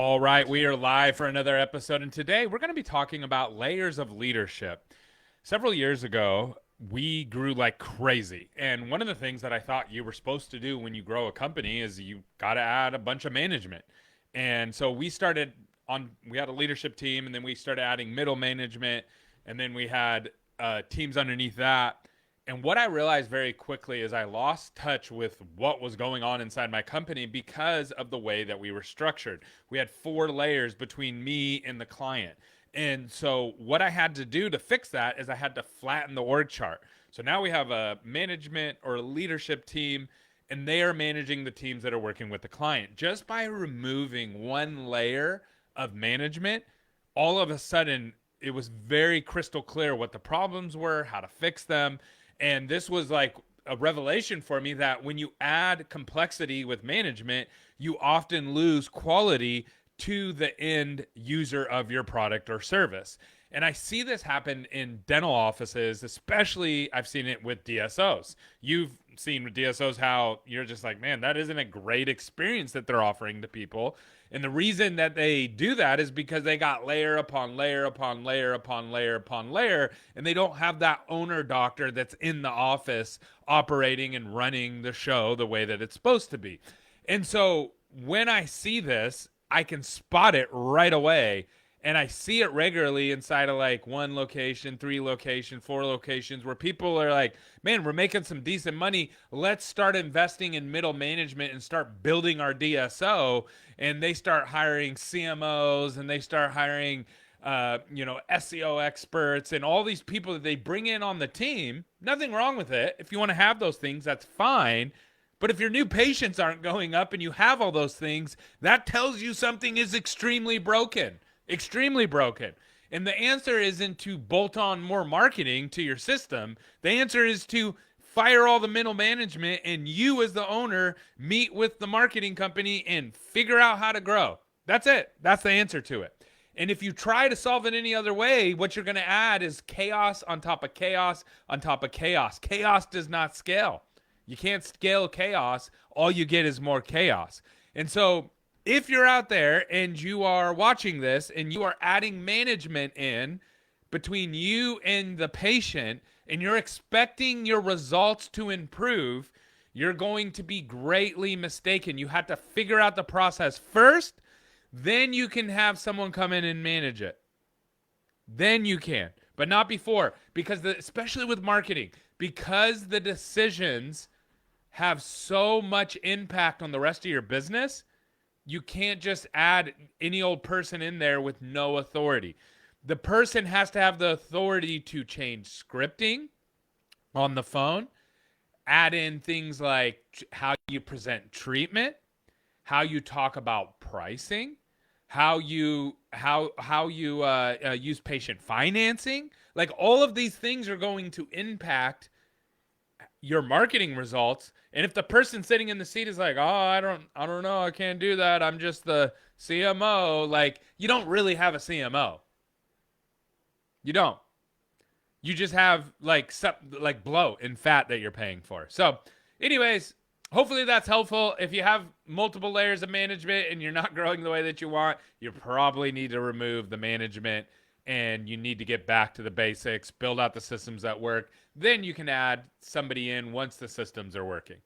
All right, we are live for another episode, and today we're going to be talking about layers of leadership. Several years ago, we grew like crazy, and one of the things that I thought you were supposed to do when you grow a company is you got to add a bunch of management. And so we had a leadership team, and then we started adding middle management, and then we had teams underneath that. And what I realized very quickly is I lost touch with what was going on inside my company because of the way that we were structured. We had four layers between me and the client. And so what I had to do to fix that is I had to flatten the org chart. So now we have a management or a leadership team, and they are managing the teams that are working with the client. Just by removing one layer of management, all of a sudden it was very crystal clear what the problems were, how to fix them. And this was like a revelation for me that when you add complexity with management, you often lose quality to the end user of your product or service. And I see this happen in dental offices, especially I've seen it with DSOs. You've seen with DSOs how you're just like, man, that isn't a great experience that they're offering to people. And the reason that they do that is because they got layer upon layer upon layer upon layer upon layer, and they don't have that owner doctor that's in the office operating and running the show the way that it's supposed to be. And so when I see this, I can spot it right away. And I see it regularly inside of like one location, three location, four locations where people are like, man, we're making some decent money. Let's start investing in middle management and start building our DSO. And they start hiring CMOs and they start hiring, SEO experts and all these people that they bring in on the team. Nothing wrong with it. If you want to have those things, that's fine. But if your new patients aren't going up and you have all those things, that tells you something is extremely broken. Extremely broken. And the answer isn't to bolt on more marketing to your system. The answer is to fire all the middle management and you as the owner meet with the marketing company and figure out how to grow. That's it. That's the answer to it. And if you try to solve it any other way, what you're going to add is chaos on top of chaos on top of chaos. Chaos does not scale. You can't scale chaos. All you get is more chaos. And so if you're out there and you are watching this and you are adding management in between you and the patient and you're expecting your results to improve, you're going to be greatly mistaken. You have to figure out the process first, then you can have someone come in and manage it. Then you can, but not before, because especially with marketing, because the decisions have so much impact on the rest of your business, you can't just add any old person in there with no authority. The person has to have the authority to change scripting on the phone, add in things like how you present treatment, how you talk about pricing, how you use patient financing. Like all of these things are going to impact your marketing results. And if the person sitting in the seat is like, oh, I don't know, I can't do that, I'm just the CMO, like you don't really have a CMO. You don't. You just have like bloat and fat that you're paying for. So anyways, hopefully that's helpful. If you have multiple layers of management and you're not growing the way that you want, you probably need to remove the management and you need to get back to the basics, build out the systems that work. Then you can add somebody in once the systems are working.